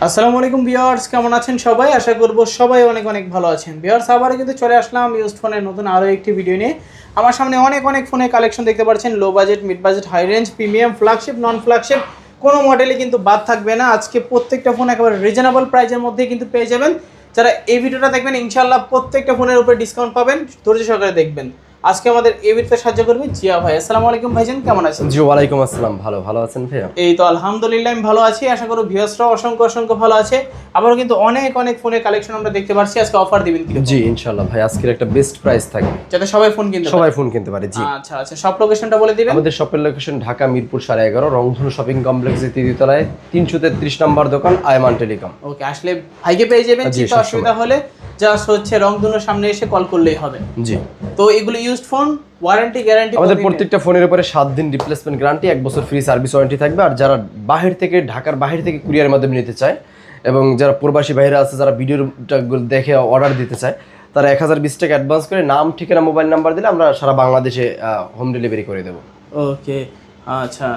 আসসালামু আলাইকুম ভিউয়ার্স, কেমন আছেন সবাই? আশা করব সবাই অনেক অনেক ভালো আছেন। ভিউয়ার্স, আবারও কিন্তু চলে আসলাম ইউজড ফোনের নতুন আরও একটি ভিডিও নিয়ে। আমার সামনে অনেক অনেক ফোনের কালেকশন দেখতে পাচ্ছেন, low budget, mid budget, high range, premium, flagship, non flagship, কোনো মডেলে কিন্তু বাদ থাকবে না। আজকে প্রত্যেকটা ফোন একেবারে রিজনেবল প্রাইসের মধ্যে কিন্তু পেয়ে যাবেন। যারা এই ভিডিওটা দেখবেন ইনশাআল্লাহ প্রত্যেকটা ফোনের উপরে ডিসকাউন্ট পাবেন, ধৈর্য সহকারে দেখবেন। আজকে আমাদের এই ভিডিওতে সাহায্য করবেন জিয়া ভাই। আসসালামু আলাইকুম ভাইজান, কেমন আছেন? জি ওয়ালাইকুম আসসালাম, ভালো আছেন ভাইয়া? এই তো আলহামদুলিল্লাহ আমি ভালো আছি, আশা করি ভিউয়ার্সরাও অসংখ্য ভালো আছে। আবারও কিন্তু অনেক অনেক ফোনের কালেকশন আমরা দেখতে পাচ্ছি। আজকে অফার দিবেন কি? জি ইনশাআল্লাহ ভাই, আজকের একটা বেস্ট প্রাইস থাকবে যাতে সবাই ফোন কিনতে পারে। জি আচ্ছা আচ্ছা, সব লোকেশনটা বলে দিবেন। আমাদের শপের লোকেশন ঢাকা মিরপুর 11.5 রংধনু শপিং কমপ্লেক্সের তৃতীয়তলায় 333 নম্বর দোকান আয়মান টেলিকম। ওকে, আসলে ভাইকে পেয়ে যাবেন। চিন্তা অসুবিধা হলে জাস্ট হচ্ছে রংধনুর সামনে এসে কল করলেই হবে। জি, তো এগুলো ইউজড ফোন, ওয়ারেন্টি গ্যারান্টি আমাদের প্রত্যেকটা ফোনের উপরে 7 দিন রিপ্লেসমেন্ট গ্যারান্টি, 1 বছর ফ্রি সার্ভিস ওয়ারেন্টি থাকবে। আর যারা ঢাকার বাহির থেকে কুরিয়ারের মাধ্যমে নিতে চায় এবং যারা প্রবাসী বাইরে আছে, যারা ভিডিওটা দেখে অর্ডার দিতে চায়, তারা 1020 টাকা অ্যাডভান্স করে নাম, ঠিকানা, মোবাইল নাম্বার দিলে আমরা সারা বাংলাদেশে হোম ডেলিভারি করে দেবো। ওকে আচ্ছা,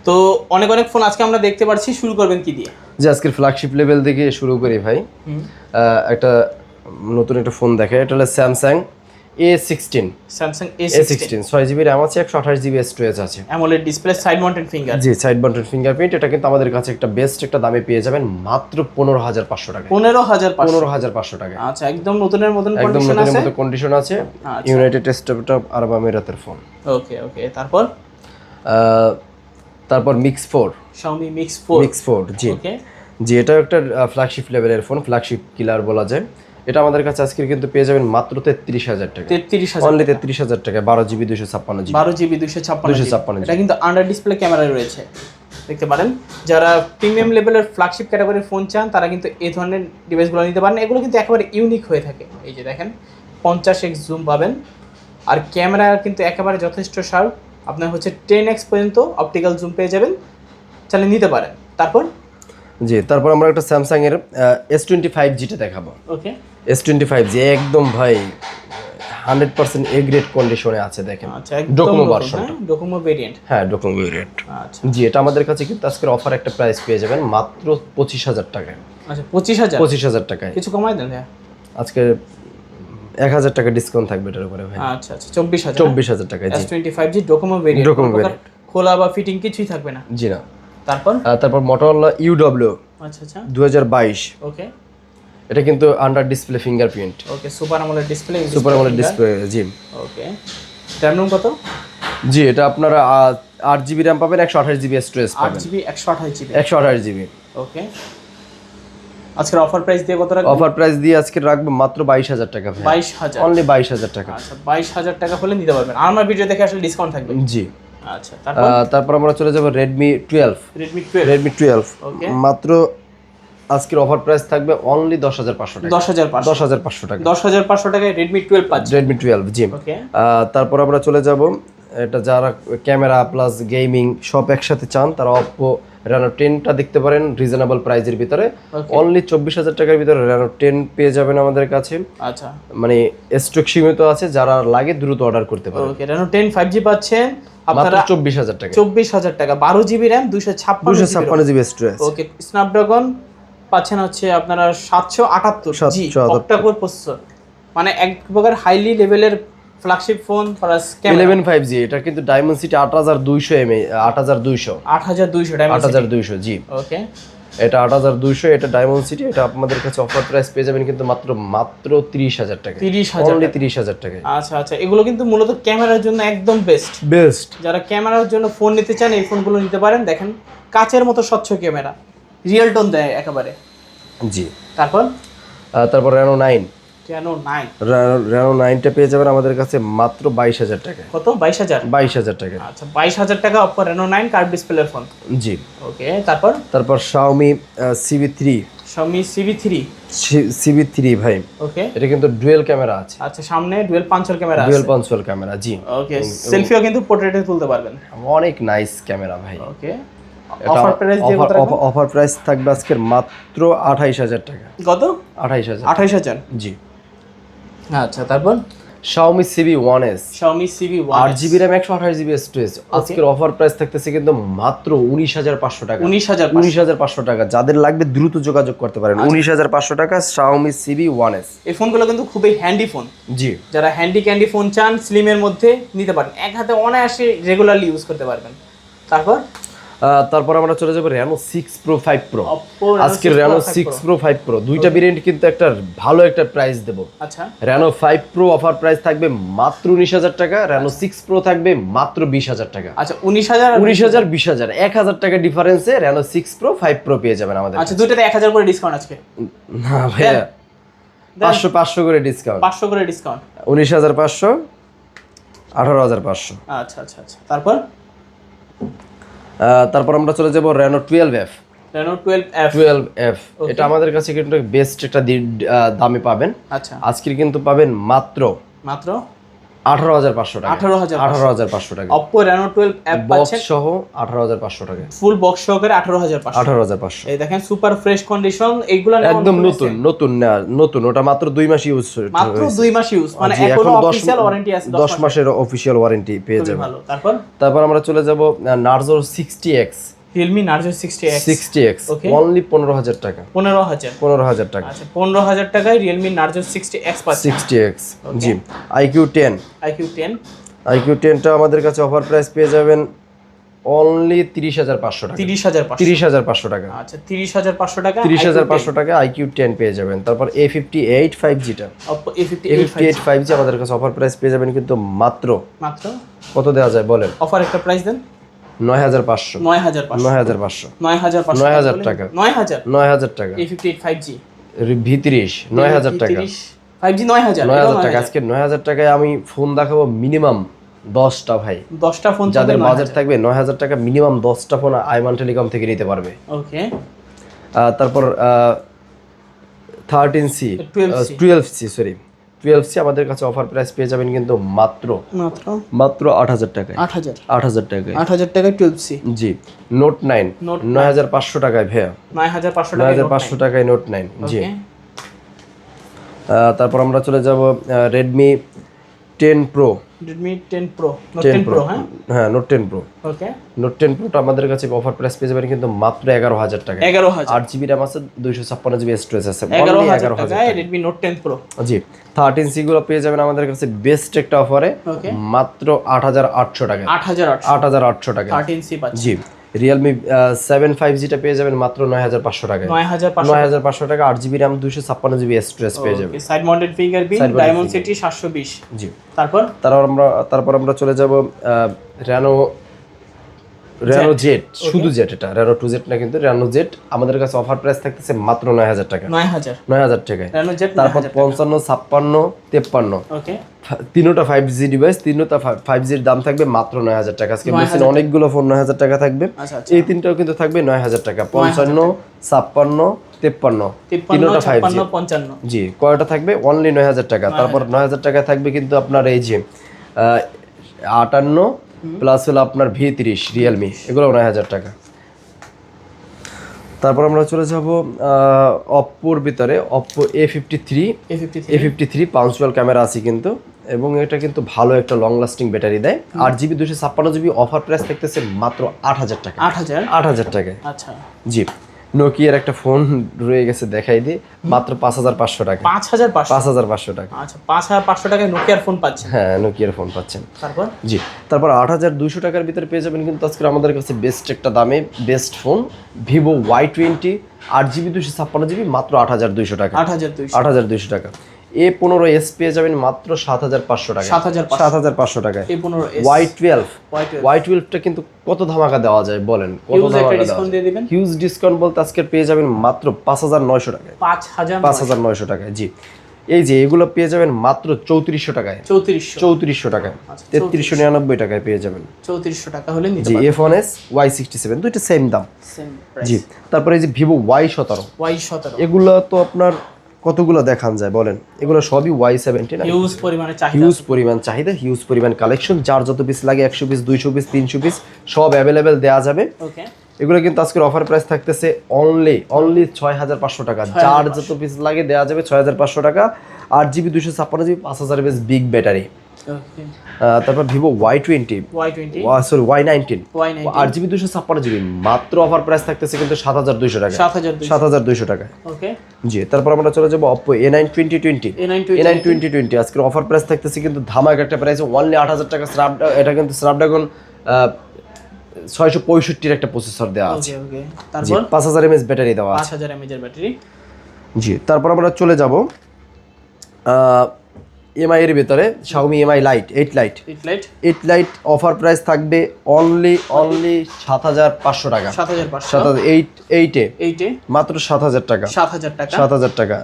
তো অনেক অনেক ফোন আজকে আমরা দেখতে পাচ্ছি। শুরু করবেন কি দিয়ে? যে আজকের ফ্ল্যাগশিপ লেভেল থেকে শুরু করি ভাই। একটা নতুন একটা ফোন দেখে, এটা হলো Samsung A16। Samsung A16 6GB RAM আছে, 128GB স্টোরেজ আছে। AMOLED display, side mounted finger. জি, সাইড মাউন্টেড ফিঙ্গারপ্রিন্ট। এটা কিন্তু আমাদের কাছে একটা বেস্ট একটা দামে পেয়ে যাবেন, মাত্র 15,500 টাকা। 15,500 টাকা। আচ্ছা, একদম নতুনের মতন একদম কন্ডিশন নতুনের আছে। মতো কন্ডিশন আছে। আচ্ছা। ইউনাইটেড স্টেট অফ আরব আমিরাতের ফোন। ওকে, তারপর মিক্স 4, Xiaomi Mix 4। জি ওকে, জি, এটা একটা ফ্ল্যাগশিপ লেভেলের ফোন, ফ্ল্যাগশিপ কিলার বলা যায়। এটা আমাদের কাছে আজকে কিন্তু পেয়ে যাবেন মাত্র 33,000 টাকা। 33,000 অনলি 33,000 টাকা, 12GB 256GB। 12GB 256GB। এটা কিন্তু আন্ডার ডিসপ্লে ক্যামেরা রয়েছে, দেখতে পারেন। যারা প্রিমিয়াম লেভেলের ফ্ল্যাগশিপ ক্যাটাগরির ফোন চান তারা কিন্তু এই ধরনের ডিভাইসগুলো নিতে পারেন। এগুলো কিন্তু একেবারে ইউনিক হয়ে থাকে। এই যে দেখেন, 50x জুম পাবেন, আর ক্যামেরা কিন্তু একেবারে যথেষ্ট শার্প। আপনার হচ্ছে 10x পর্যন্ত অপটিক্যাল জুম পেয়ে যাবেন, চাইলে নিতে পারেন। তারপর আমরা একটা স্যামসাং এর S25G টা দেখাবো। ওকে, S25G একদম ভাই 100% এ গ্রেড কন্ডিশনে আছে, দেখেন। আচ্ছা, ডোকোমো ভার্সনটা, ডোকোমো ভেরিয়েন্ট। হ্যাঁ ডোকোমো ভেরিয়েন্ট। আচ্ছা জি, এটা আমাদের কাছে কিন্তু আজকের অফার একটা প্রাইস পেয়ে যাবেন মাত্র 25,000 টাকায়। আচ্ছা, 25,000 টাকায়। কিছু কমাই দেন ভাই। আজকে 1,000 টাকা ডিসকাউন্ট থাকবে এটার উপরে ভাই। আচ্ছা 24,000 টাকায়। জি, S25G ডোকোমো ভেরিয়েন্ট। খোলা বা ফিটিং কিছুই থাকবে না। জি না। তারপর মোটরোলা UW আচ্ছা 2022। ওকে, এটা কিন্তু আন্ডার ডিসপ্লে ফিঙ্গারপ্রিন্ট। ওকে, সুপার আমোলেড ডিসপ্লে। জি ওকে, RAM রোম কত? জি, এটা আপনারা 8GB RAM পাবেন, 128GB স্টোরেজ পাবেন। 8GB 128GB। 128GB। ওকে, আজকের অফার প্রাইস দিয়ে কত রাখবেন? অফার প্রাইস দিয়ে আজকে রাখবো মাত্র 22,000 টাকা ভাই। 22,000, অনলি 22,000 টাকা। আচ্ছা 22,000 টাকা হলে নিতে পারবেন। আর আমার ভিডিও দেখে আসলে ডিসকাউন্ট থাকবে। জি, আচ্ছা তারপর আমরা চলে যাব Redmi 12। ওকে, মাত্র আজকের অফার প্রাইস থাকবে অনলি 10,500 টাকা। 10,500 টাকা। 10,500 টাকায় Redmi 12 পাচ্ছেন। Redmi 12, জি। ওকে, তারপর আমরা চলে যাব, এটা যারা ক্যামেরা প্লাস গেমিং সব একসাথে চান তারা Oppo Reno 10টা দেখতে পারেন রিজনেবল প্রাইজের ভিতরে। অনলি 24,000 টাকার ভিতরে Reno 10 পেয়ে যাবেন আমাদের কাছে। আচ্ছা, মানে স্টক সীমিত আছে, যারা লাগে দ্রুত অর্ডার করতে পারেন। ওকে, Reno 10 5G পাচ্ছেন মাত্র আপনারা 24,000 টাকা। 24,000 টাকা, 12GB RAM, 256GB স্টোরেজ। ওকে, স্ন্যাপড্রাগন পাচ্ছেন হচ্ছে আপনারা 778G অক্টা-কোর প্রসেসর, মানে এক প্রকার হাইলি লেভেলের flagship phone plus camera. 11 5G, এটা কিন্তু Dimensity 8200 mAh, 8200 8200 জি। ওকে, এটা 8200, এটা Dimensity। এটা আপনাদের কাছে অফার প্রাইস পেয়ে যাবেন কিন্তু মাত্র 30,000 টাকা। 30,000 টাকা। আচ্ছা, এগুলো কিন্তু মূলত ক্যামেরার জন্য একদম বেস্ট। যারা ক্যামেরার জন্য ফোন নিতে চান এই ফোনগুলো নিতে পারেন। দেখেন, কাচের মতো স্বচ্ছ ক্যামেরা, রিয়েল টোন দেয় একেবারে। জি, তারপর Reno 9। Reno 9টা পেয়ে যাবেন আমাদের কাছে মাত্র 22,000 টাকা। কত? 22,000 টাকা। আচ্ছা, 22,000 টাকা Oppo Reno 9 কার্ভ ডিসপ্লের ফোন। জি, ওকে, তারপর Xiaomi CB3 ভাই। ওকে, এটা কিন্তু ডুয়াল ক্যামেরা আছে। আচ্ছা, সামনে ডুয়াল পাঞ্চল ক্যামেরা আছে। ডুয়াল পাঞ্চুয়াল ক্যামেরা, জি। ওকে, সেলফিও কিন্তু পোর্ট্রেটে তুলতে পারবেন। অনেক নাইস ক্যামেরা ভাই। ওকে, অফার প্রাইস দিয়ে কত রাখবেন? অফার প্রাইস থাকবে আজকের মাত্র 28,000 টাকা। কত? 28,000। 28,000, জি। আচ্ছা, তারপর Xiaomi CB1S Xiaomi CB1 8GB RAM 128GB storage আজকের অফার প্রাইস থাকতেছে কিন্তু মাত্র 19500 টাকা 19500 টাকা যাদের লাগবে দ্রুত যোগাযোগ করতে পারেন 19500 টাকা Xiaomi CB1S এই ফোনগুলো কিন্তু খুবই হ্যান্ডি ফোন জি যারা হ্যান্ডি ক্যান্ডি ফোন চান স্লিমের মধ্যে নিতে পারেন এক হাতে অনায়াসে রেগুলারলি ইউজ করতে পারবেন তারপর আমরা চলে যাবো Reno 6 Pro 5 Pro Oppo আজকে Reno 6 Pro 5 Pro দুইটা ভেরিয়েন্ট কিন্তু একটা ভালো একটা প্রাইস দেব আচ্ছা Reno 5 Pro অফার প্রাইস থাকবে মাত্র 19000 টাকা Reno 6 Pro থাকবে মাত্র 20000 টাকা আচ্ছা 19000 20000 1000 টাকা ডিফারেন্সে Reno 6 Pro 5 Pro পেয়ে যাবেন আমাদের আচ্ছা দুইটাতে 1000 করে ডিসকাউন্ট আজকে না ভাইয়া 500 করে ডিসকাউন্ট 500 করে ডিসকাউন্ট 19500 18500 আচ্ছা আচ্ছা আচ্ছা তারপর আমরা চলে যাব Reno 12F Reno 12F 12F এটা আমাদের কাছে কিন্তু বেস্ট একটা দামে পাবেন আচ্ছা আজকে কিন্তু পাবেন মাত্র 18500 টাকা 18500 টাকা Oppo Reno 12F বক্স সহ 18500 টাকা ফুল বক্স সহকারে 18500 18500 এই দেখেন সুপার ফ্রেশ কন্ডিশন এইগুলা একদম নতুন ওটা মাত্র 2 মাস ইউজ মাত্র 2 মাস ইউজ মানে এখনো অফিশিয়াল ওয়ারেন্টি আছে 10 মাসের অফিশিয়াল ওয়ারেন্টি পেয়ে যাবেন ভালো তারপর আমরা চলে যাব Narzo 60X Realme Narzo 60X only 15000 টাকা 15000 টাকা আচ্ছা 15000 টাকায় Realme Narzo 60X পাচ্ছেন 60X জি IQ10 IQ10 টা আমাদের কাছে অফার প্রাইস পেয়ে যাবেন only 30500 টাকা 30500 টাকা আচ্ছা 30500 টাকা 30500 টাকা IQ10 পেয়ে যাবেন তারপর A58 5G টা Oppo A58 5G আমাদের কাছে অফার প্রাইস পেয়ে যাবেন কিন্তু মাত্র কত দেওয়া যায় বলেন অফার একটা প্রাইস দেন 9500 টাকা 9000 টাকা A58 5G V30 9000 টাকা 5G 9000 টাকা আজকে 9000 টাকায় আমি ফোন দেখাবো মিনিমাম 10টা ভাই 10টা ফোন যাদের বাজেট থাকবে 9000 টাকা মিনিমাম 10টা ফোন আইমান টেলিকম থেকে নিতে পারবে ওকে তারপর 12C আমাদের কাছে অফার প্রাইস পেয়ে যাবেন কিন্তু মাত্র 8000 টাকায় 8000 টাকায় 12C জি নোট 9 9500 টাকায় ভাইয়া 9500 টাকায় নোট 9 জি তারপর আমরা চলে যাব Redmi 10 Pro Note 10 Pro হ্যাঁ Note 10 Pro ওকে Note 10 Pro টা আমাদের কাছে অফার প্রাইস পেয়ে যাবেন কিন্তু মাত্র 11000 টাকা 8GB RAM আছে 256GB স্টোরেজ আছে 11000 টাকায় Redmi Note 10 Pro জি 13C গুলো পেয়ে যাবেন আমাদের কাছে বেস্ট একটা অফারে মাত্র 8800 টাকা 8800 টাকা 13C পাচ্ছেন জি Realme 7 5G টা পেয়ে যাবেন মাত্র 9500 টাকায় 9500 টাকা 8GB RAM 256GB স্টোরেজ পেয়ে যাবেন side mounted fingerprint diamond city 720 জি তারপর আমরা চলে যাব Reno Z শুধু Z এটা Reno 2Z না কিন্তু Reno Z আমাদের কাছে অফার প্রাইস থাকতেছে মাত্র 9000 টাকা 9000 টাকায় Reno Z তারপর 55 56 53 ওকে তিনটা 5G ডিভাইস তিনটা 5G এর দাম থাকবে মাত্র 9000 টাকা আজকে মেশিন অনেকগুলো ফোন 9000 টাকা থাকবে এই তিনটাও কিন্তু থাকবে 9000 টাকা 55 56 53 তিনটা 5G 55 জি কয়টা থাকবে অনলি 9000 টাকা তারপর 9000 টাকা থাকবে কিন্তু আপনার এই যে 58 প্লাস হলো আপনার V30 Realme এগুলো 9000 টাকা তারপর আমরা চলে যাব Oppo এর ভিতরে Oppo A53 পাঞ্চুয়াল ক্যামেরা আছে কিন্তু এবং এটা কিন্তু ভালো একটা লং লাস্টিং ব্যাটারি দেয় 8GB 256GB অফার প্রাইস থাকতেছে মাত্র 8000 টাকা 8000 টাকায় আচ্ছা জি নোকিয়ার একটা ফোন রয়ে গেছে দেখাই দিই মাত্র 5500 টাকা 5500 টাকা আচ্ছা 5500 টাকায় নোকিয়ার ফোন পাচ্ছেন হ্যাঁ নোকিয়ার ফোন পাচ্ছেন তারপর 8200 টাকার ভিতরে পেয়ে যাবেন কিন্তু আজকে আমাদের কাছে বেস্ট একটা দামে best phone Vivo Y20 8GB 256GB মাত্র 8200 টাকা 8200 টাকা A15s পেয়ে যাবেন মাত্র 7500 টাকা 7500 টাকায় Y12 টা কিন্তু কত ধামাকা দেওয়া যায় বলেন কত ধামাকা ডিসকাউন্ট দিয়ে দিবেন হিউজ ডিসকাউন্ট বলতে আজকে পেয়ে যাবেন মাত্র 5900 টাকায় 5900 টাকায় জি এই যে এগুলো পেয়ে যাবেন মাত্র 3400 টাকায় 3400 টাকায় 3399 টাকায় পেয়ে যাবেন 3400 টাকা হলে নিতে জি F1s Y67 দুইটা সেম দাম জি তারপরে এই যে Vivo Y17 এগুলো তো আপনার কতগুলো দেখান যায় বলেন এগুলো সবই Y70 না হিউজ পরিমাণ চাহিদা হিউজ পরিমাণ কালেকশন যার যত পিস লাগে 100 পিস 200 পিস 300 পিস সব অ্যাভেলেবেল দেওয়া যাবে এগুলো কিন্তু আজকের অফার প্রাইস থাকতেছে অনলি 6500 টাকা। যার যত পিস লাগে দেওয়া যাবে 6500 টাকা। 8GB 256GB 5000 mAh big battery. ওকে তারপর Vivo Y20 sorry Y19 8GB 256GB মাত্র অফার প্রাইস থাকতেছে কিন্তু 7200 টাকা। 7200 টাকা। ওকে জি, তারপর আমরা চলে যাব Oppo A9 2020 আজকের অফার প্রাইস থাকতেছে কিন্তু ধামাকা একটা প্রাইস অনলি 8000 টাকা। এটা কিন্তু স্ন্যাপড্রাগন 665 এর একটা প্রসেসর দেওয়া আছে। ওকে তারপর 5000 mAh ব্যাটারি দেওয়া আছে। 5000 mAh এর ব্যাটারি। জি, তারপর আমরা চলে যাব এমআই এর ভিতরে Xiaomi Mi Lite 8 Lite offer price থাকবে অনলি 7500 টাকা। 8 এ মাত্র 7000 টাকা। 7000 টাকা।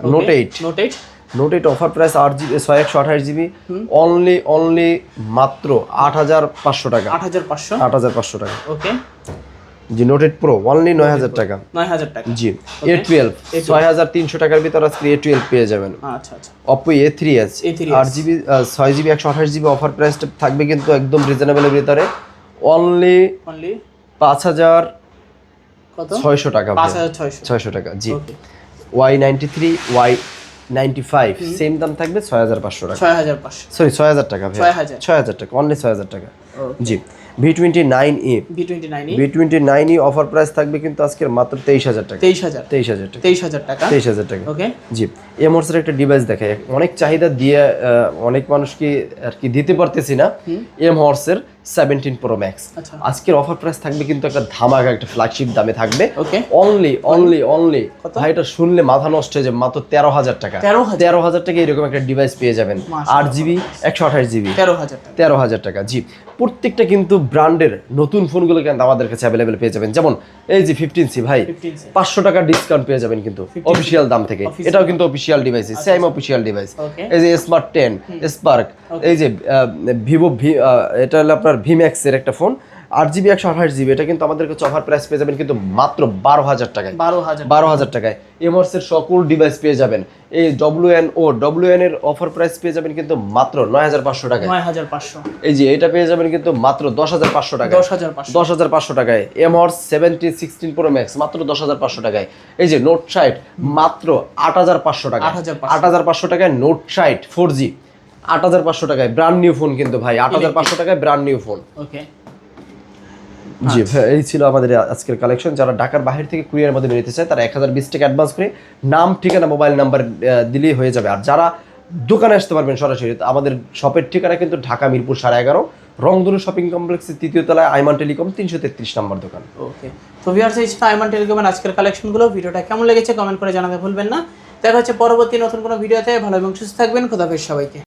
Note 8 offer price 8GB 128GB only মাত্র 8500 টাকা। 8500 টাকা। ওকে জি, নোট 8 প্রো অনলি 9000 টাকা। জি, A12 6300 টাকার ভিতর আজকে A12 পেয়ে যাবেন। আচ্ছা Oppo A3s 8GB 6GB 128GB offer প্রাইসটা থাকবে কিন্তু একদম রিজনেবলের ভিতরে অনলি 5600 টাকা। 5600 টাকা। জি, Y93 Y95 সেম দাম থাকবে 6500 টাকা। 6000 টাকা ভাই। 6000 টাকা অনলি 6000 টাকা। জি, V29e অফার প্রাইস থাকবে কিন্তু আজকের মাত্র 23000 টাকা। 23000 টাকা। ওকে জি, এমহর্স এর একটা ডিভাইস দেখাই। অনেক চাহিদা দিয়ে অনেক মানুষকে আর কি দিতে পারতেছি না। এমহর্স এর 17 Pro Max আজকের অফার প্রাইস থাকবে কিন্তু একটা ধামাকা একটা ফ্ল্যাগশিপ দামে থাকবে অনলি ভাই এটা শুনলে মাথা নষ্ট হয়ে যাবে মাত্র 13000 টাকা। 13000 টাকা এরকম একটা ডিভাইস পেয়ে যাবেন 8GB 128GB 13000 টাকা। জি, প্রত্যেকটা কিন্তু ব্র্যান্ডের নতুন ফোনগুলো কিন্তু আমাদের কাছে অ্যাভেলেবেল পেয়ে যাবেন। যেমন এই যে 15C ভাই 500 টাকা ডিসকাউন্ট পেয়ে যাবেন কিন্তু অফিশিয়াল দাম থেকে। এটাও কিন্তু official device, same official device. এই যে স্মার্ট 10 স্পার্ক, এই যে ভিভো এটা হলো আপনার ভিম্যাক্স এর একটা ফোন 8GB 128GB এটা কিন্তু আমাদের কাছে অফার প্রাইস পেয়ে যাবেন কিন্তু মাত্র 12000 টাকায়। 12000 টাকায় এমহর্স এর সকল ডিভাইস পেয়ে যাবেন। এই WN এর অফার প্রাইস পেয়ে যাবেন কিন্তু মাত্র 9500 টাকায়। 9500 এই যে এটা পেয়ে যাবেন কিন্তু মাত্র 10500 টাকায়। 10500 টাকায় এমহর্স 16 Pro Max মাত্র 10500 টাকায়। এই যে নোট 60 মাত্র 8500 টাকা। 8500 টাকায় নোট 60 4G 8500 টাকায় ব্র্যান্ড নিউ ফোন কিন্তু ভাই 8500 টাকায় ব্র্যান্ড নিউ ফোন। ওকে জি, এই ছিল আমাদের আজকের কালেকশন। যারা ঢাকার বাইরে থেকে কুরিয়ারের মাধ্যমে নিতে চায় তারা 1020 টাকা অ্যাডভান্স করে নাম ঠিকানা মোবাইল নাম্বার দিলেই হয়ে যাবে। আর যারা দোকানে আসতে পারবেন সরাসরি আমাদের শপের ঠিকানা কিন্তু ঢাকা মিরপুর 11.5 রংধনু শপিং কমপ্লেক্সের 3য় তলায় আইমান টেলিকম 333 নম্বর দোকান। ওকে তো ভিউয়ার্স এই ছিল আইমান টেলিকমের আজকের কালেকশনগুলো। ভিডিওটা কেমন লেগেছে কমেন্ট করে জানাতে ভুলবেন না। দেখা হচ্ছে পরবর্তী নতুন কোনো ভিডিওতে। ভালো এবং সুস্থ থাকবেন। খোদা হাফেজ সবাইকে।